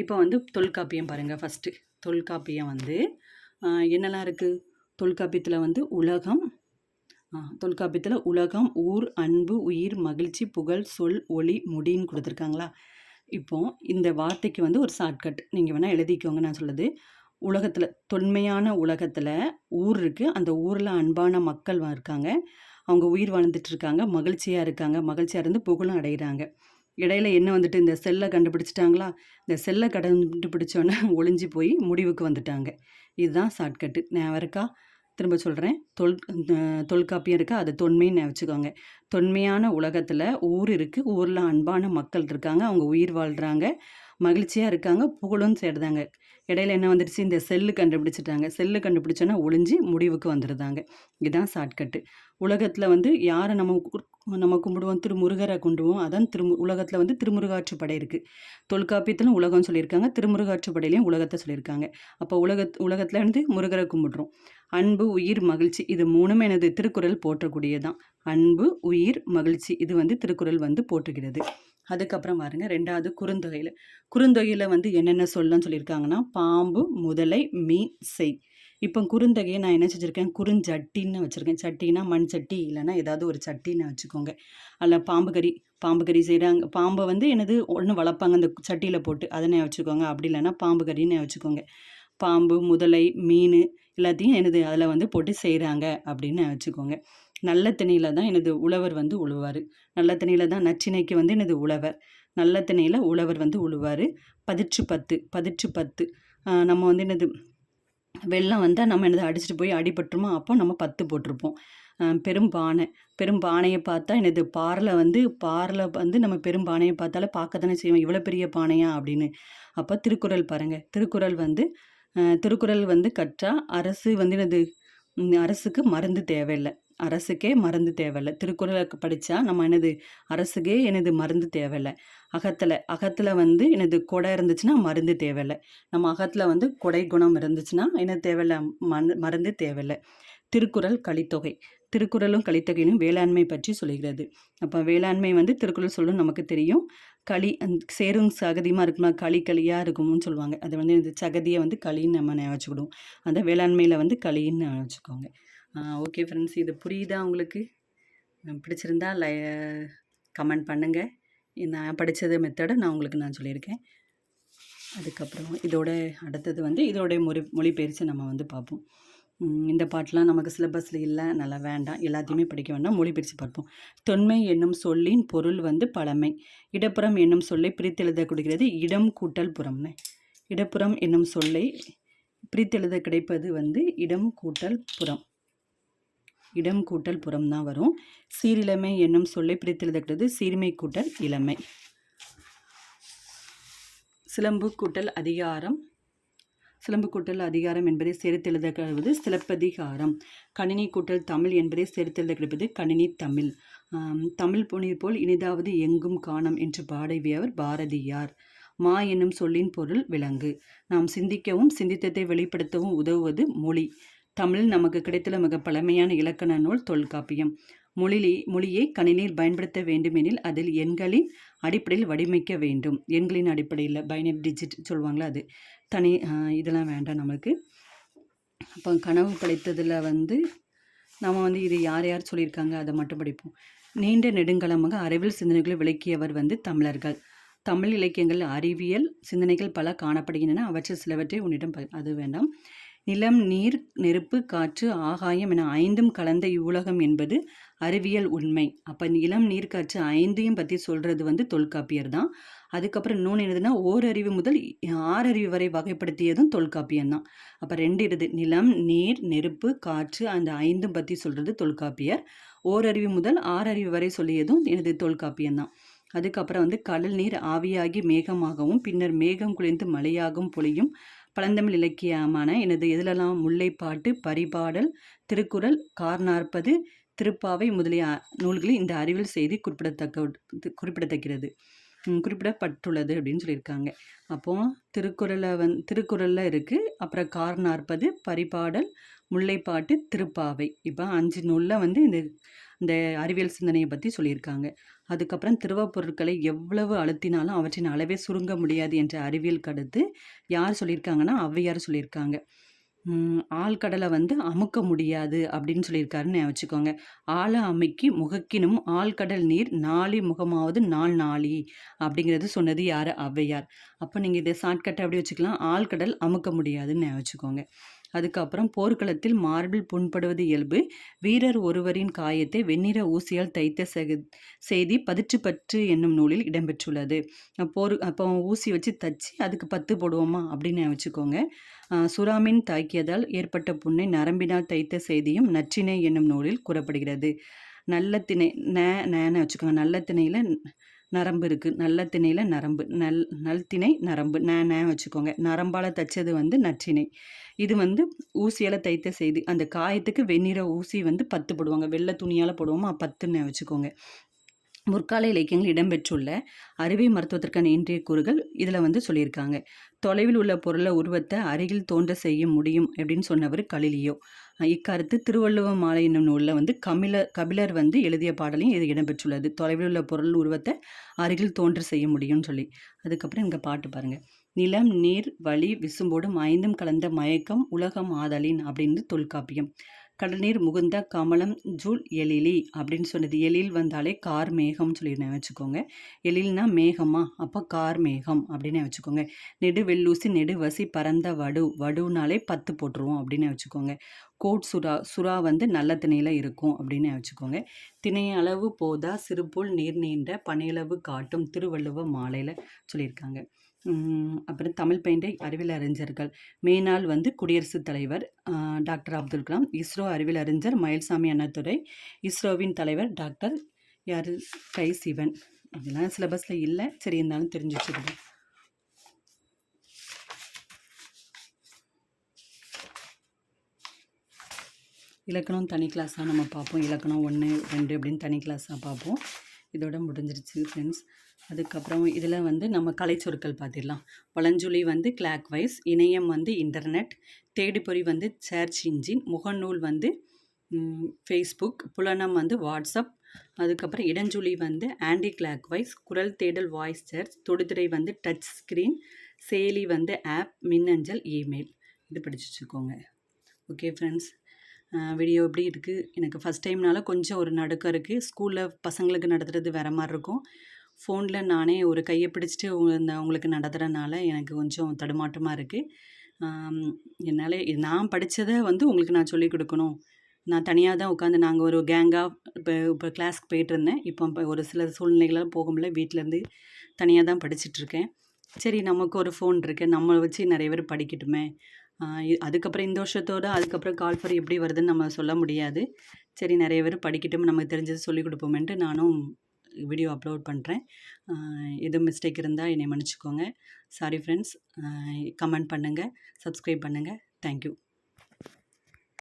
இப்போ வந்து தொல்காப்பியம் பாருங்கள். ஃபஸ்ட்டு தொல்காப்பியம் வந்து என்னெல்லாம் இருக்குது? தொல்காப்பியத்தில் வந்து உலகம், ஊர், அன்பு, உயிர், மகிழ்ச்சி, புகழ், சொல், ஒளி, முடின்னு கொடுத்துருக்காங்களா? இப்போது இந்த வார்த்தைக்கு வந்து ஒரு ஷார்ட்கட் நீங்கள் வேணால் எழுதிக்கோங்க. நான் சொல்லுது, உலகத்தில் தொன்மையான உலகத்தில் ஊர் இருக்குது. அந்த ஊரில் அன்பான மக்கள் இருக்காங்க. அவங்க உயிர் வாழ்ந்துட்டுருக்காங்க, மகிழ்ச்சியாக இருக்காங்க, மகிழ்ச்சியாக இருந்து புகழும் அடைகிறாங்க. இடையில என்ன வந்துட்டு இந்த செல்லை கண்டுபிடிச்சிட்டாங்களா? இந்த செல்லை கண்டுபிடிச்சோன்னே ஒளிஞ்சு போய் முடிவுக்கு வந்துட்டாங்க. இதுதான் ஷார்ட்கட்டு. நான் இருக்கா திரும்ப சொல்கிறேன். தொல்காப்பியம் இருக்குது, அது தொன்மைன்னு வச்சுக்கோங்க. தொன்மையான உலகத்தில் ஊர் இருக்குது. ஊரில் அன்பான மக்கள் இருக்காங்க, அவங்க உயிர் வாழ்கிறாங்க, மகிழ்ச்சியாக இருக்காங்க, புகழும் சேர்ந்தாங்க. இடையில என்ன வந்துடுச்சு, இந்த செல்லு கண்டுபிடிச்சிட்டாங்க. செல்லு கண்டுபிடிச்சோன்னா ஒளிஞ்சு முடிவுக்கு வந்துருதாங்க. இதுதான் ஷார்ட்கட்டு. உலகத்துல வந்து யார நம்ம கும்பிடுவோம்? திருமுருகர கும்பிடுவோம். அதான் உலகத்துல வந்து திருமுருகாற்றுப்படை இருக்கு. தொல்காப்பியத்திலும் உலகம்னு சொல்லியிருக்காங்க. திருமுருகாற்றுப்படையிலயும் உலகத்த சொல்லியிருக்காங்க. அப்போ உலகத்துல வந்து முருகர கும்பிடுறோம். அன்பு, உயிர், மகிழ்ச்சி இது 3மே எனது திருக்குறள் போற்றக்கூடியதுதான். அன்பு, உயிர், மகிழ்ச்சி இது வந்து திருக்குறள் வந்து போற்றுகிறது. அதுக்கப்புறம் பாருங்க 2வது குறுந்தொகையில. குறுந்தொகையில வந்து என்னென்ன சொல்லலாம் சொல்லியிருக்காங்கன்னா, பாம்பு, முதலை, மீன், செய். இப்போ குறுந்தொகையை நான் என்ன செஞ்சுருக்கேன், குறுஞ்சட்டின்னு வச்சுருக்கேன். சட்டினா மண் சட்டி இல்லைன்னா ஏதாவது ஒரு சட்டின்னு வச்சுக்கோங்க. அதில் பாம்பு கறி செய்கிறாங்க. பாம்பை வந்து என்னது ஒன்று வளர்ப்பாங்க அந்த சட்டியில் போட்டு, அதனை வச்சுக்கோங்க. அப்படி இல்லைன்னா பாம்பு கறின்னு வச்சுக்கோங்க. பாம்பு, முதலை, மீன் எல்லாத்தையும் எனது அதில் வந்து போட்டு செய்கிறாங்க அப்படின்னு வச்சுக்கோங்க. நல்ல திணையில் தான் எனது உழவர் வந்து உழுவார். நல்ல திணையில் தான் நச்சினைக்கு வந்து எனது உழவர். நல்ல திணையில் உழவர் வந்து உழுவார். பதிற்று 10 நம்ம வந்து என்னது வெள்ளம் வந்தால் நம்ம என்னது அடிச்சுட்டு போய் அடிபட்டுருமோ அப்போ நம்ம 10 போட்டிருப்போம். பெரும் பானையை பார்த்தா என்னது பாரில் வந்து நம்ம பெரும் பானையை பார்த்தாலே பார்க்க தானே செய்வோம், இவ்வளோ பெரிய பானையா அப்படின்னு. அப்போ திருக்குறள் பாருங்கள், திருக்குறள் வந்து கற்றா அரசு வந்து என்னது அரசுக்கு மருந்து தேவையில்லை. அரசுக்கே மருந்து தேவையில்லை. திருக்குறளை படித்தா நம்ம என்னது அரசுக்கே எனது மருந்து தேவையில்லை. அகத்தில் வந்து எனது கொடை இருந்துச்சுன்னா மருந்து தேவையில்லை. நம்ம அகத்தில் வந்து கொடை குணம் இருந்துச்சுன்னா என்ன தேவையில்லை, மருந்து தேவையில்லை. திருக்குறள் கலித்தொகை. திருக்குறளும் கலித்தொகையிலும் வேளாண்மை பற்றி சொல்கிறது. அப்போ வேளாண்மை வந்து திருக்குறள் சொல்லும் நமக்கு தெரியும். சேரும் சகதியுமாக இருக்குமா, களியாக இருக்கும்னு சொல்லுவாங்க. அதை வந்து இந்த சகதியை வந்து களின்னு நம்ம நினச்சிக்கிடுவோம். அந்த வேளாண்மையில் வந்து களின்னு நினச்சிக்கோங்க. ஓகே ஃப்ரெண்ட்ஸ், இது புரியுதா உங்களுக்கு? பிடிச்சிருந்தா கமெண்ட் பண்ணுங்கள். நான் படித்தது மெத்தடை நான் சொல்லியிருக்கேன். அதுக்கப்புறம் அடுத்தது வந்து இதோடைய மொழிபெயர்ச்சி நம்ம வந்து பார்ப்போம். இந்த பாட்டெலாம் நமக்கு சிலபஸில் இல்லை, நல்லா வேண்டாம், எல்லாத்தையுமே படிக்க வேண்டாம், மொழிபெயர்ச்சி பார்ப்போம். தொன்மை என்னும் சொல்லின் பொருள் வந்து பழமை. இடப்புறம் என்னும் சொல்லை பிரித்தெழுத கொடுக்கிறது இடம் கூட்டல் புறம்னு. இடப்புறம் என்னும் சொல்லை பிரித்தெழுத கிடைப்பது வந்து இடம் கூட்டல் புறம் தான் வரும். சீரிழமை என்னும் சொல்லை பிரித்தெழுத கிடைப்பது சீர்மை கூட்டல் இளமை. சிலம்பு கூட்டல் அதிகாரம் என்பதை சேர்த்தெழுத கிடைப்பது சிலப்பதிகாரம். கணினி கூட்டல் தமிழ் என்பதை சேர்த்தெழுத கிடைப்பது கணினி தமிழ். தமிழ் புனிர் போல் இனிதாவது எங்கும் காணம் என்று பாடியவர் பாரதியார். மா என்னும் சொல்லின் பொருள் விலங்கு. நாம் சிந்திக்கவும் சிந்தித்ததை வெளிப்படுத்தவும் உதவுவது மொழி. தமிழ் நமக்கு கிடைத்துள்ள மிக பழமையான இலக்கண நூல் தொல்காப்பியம். மொழியை கணினியில் பயன்படுத்த வேண்டுமெனில் அதில் எண்களின் அடிப்படையில் வடிவமைக்க வேண்டும். எண்களின் அடிப்படையில் பைனரி டிஜிட் சொல்லுவாங்களா, அது இதெல்லாம் வேண்டாம் நம்மளுக்கு. அப்போ கனவு படைத்ததில் வந்து நம்ம வந்து இது யார் சொல்லியிருக்காங்க அதை மட்டும் படிப்போம். நீண்ட நெடுங்காலமாக அறிவியல் சிந்தனைகளை விளக்கியவர் வந்து தமிழர்கள். தமிழ் இலக்கியங்கள் அறிவியல் சிந்தனைகள் பல காணப்படுகின்றன. அவற்றில் சிலவற்றை உன்னிடம் அது வேண்டாம். நிலம், நீர், நெருப்பு, காற்று, ஆகாயம் என 5ம் கலந்த இவ்வுலகம் என்பது அறிவியல் உண்மை. அப்போ நிலம், நீர், காற்று 5ஐயும் பற்றி சொல்கிறது வந்து தொல்காப்பியர் தான். அதுக்கப்புறம் இன்னொன்று என்னதுன்னா ஓரறிவு முதல் 6 அறிவு வரை வகைப்படுத்தியதும் தொல்காப்பியம் தான். அப்போ 2 இருக்குது, நிலம், நீர், நெருப்பு, காற்று அந்த 5ம் பற்றி சொல்கிறது தொல்காப்பியர். ஓரறிவு முதல் 6 அறிவு வரை சொல்லியதும் எனது தொல்காப்பியம் தான். அதுக்கப்புறம் வந்து கடல் நீர் ஆவியாகி மேகமாகவும் பின்னர் மேகம் குளிர்ந்து மழையாகவும் பொழியும் பழந்தமிழ் இலக்கியமான எனது இதிலெல்லாம் முல்லைப்பாட்டு, பரிபாடல், திருக்குறள், கார்40, திருப்பாவை முதலிய நூல்களில் இந்த அறிவியல் செய்தி குறிப்பிடப்பட்டுள்ளது அப்படின்னு சொல்லியிருக்காங்க. அப்போது திருக்குறளில் இருக்குது. அப்புறம் கார்40, பரிபாடல், முல்லைப்பாட்டு, திருப்பாவை, இப்போ 5 நூலில் வந்து இந்த அறிவியல் சிந்தனையை பற்றி சொல்லியிருக்காங்க. அதுக்கப்புறம் திருவப்பொருட்களை எவ்வளவு அழுத்தினாலும் அவற்றின் அளவே சுருங்க முடியாது என்ற அறிவியல் கருத்து யார் சொல்லியிருக்காங்கன்னா ஔவையார் சொல்லியிருக்காங்க. ஆழ்கடலை வந்து அமுக்க முடியாது அப்படின்னு சொல்லியிருக்காருன்னு வச்சுக்கோங்க. ஆழ அமைக்கி முகக்கினும் ஆழ்கடல் நீர் நாளி முகமாவது நாளி அப்படிங்கிறது சொன்னது யார்? ஔவையார். அப்போ நீங்கள் இதை ஷார்ட்கட்டை அப்படி வச்சுக்கலாம், ஆழ்கடல் அமுக்க முடியாதுன்னு வச்சுக்கோங்க. அதுக்கப்புறம் போர்க்களத்தில் மார்பில் புண்படுவது இயல்பு. வீரர் ஒருவரின் காயத்தை வெண்ணிற ஊசியால் தைத்த செய்தி பதிற்றுப்பற்று என்னும் நூலில் இடம்பெற்றுள்ளது. அப்போ ஊசி வச்சு தச்சு அதுக்கு 10 போடுவோமா அப்படின்னு வச்சுக்கோங்க. சுறாமீன் தாக்கியதால் ஏற்பட்ட புண்ணை நரம்பினால் தைத்த செய்தியும் நற்றிணை என்னும் நூலில் கூறப்படுகிறது. நல்ல திணை நேன்னு வச்சுக்கோங்க. நல்ல திணையில் நரம்பு இருக்குது. நல்ல திணையில் நரம்பு, நல்திணை நரம்பு, வச்சுக்கோங்க. நரம்பால் தைச்சது வந்து நற்றிணை. இது வந்து ஊசியால் தைத்த செய்தி. அந்த காயத்துக்கு வெண்ணிற ஊசி வந்து 10 போடுவாங்க. வெள்ளை துணியால் போடுவோமா, 10 வச்சுக்கோங்க. முற்கால இலக்கியங்கள் இடம்பெற்றுள்ள அறிவை மருத்துவத்திற்கான இன்றைய கூறுகள் இதில் வந்து சொல்லியிருக்காங்க. தொலைவில் உள்ள பொருளை உருவத்தை அருகில் தோன்ற செய்ய முடியும் அப்படின்னு சொன்னவர் கலிலியோ. இக்கருத்து திருவள்ளுவ மாலை என்னும் நூலில் வந்து கபிலர் வந்து எழுதிய பாடலையும் இது இடம்பெற்றுள்ளது. தொலைவில் உள்ள பொருள் உருவத்தை அருகில் தோன்ற செய்ய முடியும்னு சொல்லி. அதுக்கப்புறம் இங்கே பாட்டு பாருங்கள். நிலம் நீர் வழி விசும்போடும் 5ம் கலந்த மயக்கம் உலகம் ஆதலின் அப்படின்னு தொல்காப்பியம். கடல்நீர் முகுந்த கமலம் ஜூல் எழிலி அப்படின்னு சொன்னது. எழில் வந்தாலே கார் மேகம்னு சொல்லியிருந்தேன் வச்சுக்கோங்க. எழில்னா மேகமா, அப்போ கார் மேகம் அப்படின்னு வச்சுக்கோங்க. நெடு வெள்ளூசி நெடுவசி பரந்த வடுனாலே 10 போட்டுருவோம் அப்படின்னு வச்சுக்கோங்க. கோட் சுறா வந்து நல்ல திணையில் இருக்கும் அப்படின்னு வச்சுக்கோங்க. திணை அளவு போதா சிறுபோல் நீர் நீண்ட பனையளவு காட்டும் திருவள்ளுவ மாலையில் சொல்லியிருக்காங்க. அப்புறம் தமிழ் பயின்ற அறிவியல் அறிஞர்கள். மேனாள் வந்து குடியரசுத் தலைவர் டாக்டர் அப்துல் கலாம். இஸ்ரோ அறிவியல் அறிஞர் மயில்சாமி அண்ணாதுரை. இஸ்ரோவின் தலைவர் டாக்டர் யார், கை சிவன். இதெல்லாம் சிலபஸில் இல்லை, சரி இருந்தாலும் தெரிஞ்சு வச்சுக்கணும். இலக்கணம் தனி கிளாஸாக நம்ம பார்ப்போம். இலக்கணம் 1, 2 அப்படின்னு தனி கிளாஸாக பார்ப்போம். இதோட முடிஞ்சிருச்சு ஃப்ரெண்ட்ஸ். அதுக்கப்புறம் இதில் வந்து நம்ம கலைச்சொற்கள் பார்த்திடலாம். பழஞ்சொலி வந்து கிளாக் வைஸ், இணையம் வந்து இன்டர்நெட், தேடுபொறி வந்து சர்ச் இன்ஜின், முகநூல் வந்து ஃபேஸ்புக், புலனம் வந்து வாட்ஸ்அப். அதுக்கப்புறம் இடஞ்சொலி வந்து ஆன்டி கிளாக் வைஸ், குரல் தேடல் வாய்ஸ் சர்ச், தொடுதிரை வந்து டச் ஸ்க்ரீன், செயலி வந்து ஆப், மின்னஞ்சல், இமெயில். இது படிச்சு வச்சுக்கோங்க. ஓகே ஃப்ரெண்ட்ஸ், வீடியோ எப்படி இருக்குது? எனக்கு ஃபஸ்ட் டைம்னால கொஞ்சம் ஒரு நடுக்கம் இருக்குது. ஸ்கூலில் பசங்களுக்கு நடத்துகிறது வேறு மாதிரி இருக்கும். ஃபோனில் நானே ஒரு கையை பிடிச்சிட்டு உங்களுக்கு நடத்துகிறனால எனக்கு கொஞ்சம் தடுமாற்றமாக இருக்குது. என்னால் நான் படித்ததை வந்து உங்களுக்கு நான் சொல்லிக் கொடுக்கணும். நான் தனியாக தான் உட்காந்து நாங்கள் ஒரு கேங்காக இப்போ கிளாஸ்க்கு போயிட்டுருந்தேன். இப்போ ஒரு சில சூழ்நிலைகளாக போக முடியல, வீட்டிலேருந்து தனியாக தான் படிச்சிட்ருக்கேன். சரி, நமக்கு ஒரு ஃபோன் இருக்கு, நம்மளை வச்சு நிறைய பேர் படிக்கட்டுமே. அதுக்கப்புறம் இந்த வருஷத்தோட அதுக்கப்புறம் கால்ஃபர் எப்படி வருதுன்னு நம்ம சொல்ல முடியாது. சரி, நிறைய பேர் படிக்கட்டும், நமக்கு தெரிஞ்சது சொல்லிக் கொடுப்போமேன்ட்டு நானும் வீடியோ அப்லோட் பண்ணுறேன். எதுவும் மிஸ்டேக் இருந்தால் என்னை மன்னிச்சிக்கோங்க. Sorry friends. கமெண்ட் பண்ணுங்கள், சப்ஸ்கிரைப் பண்ணுங்கள். தேங்க்யூ.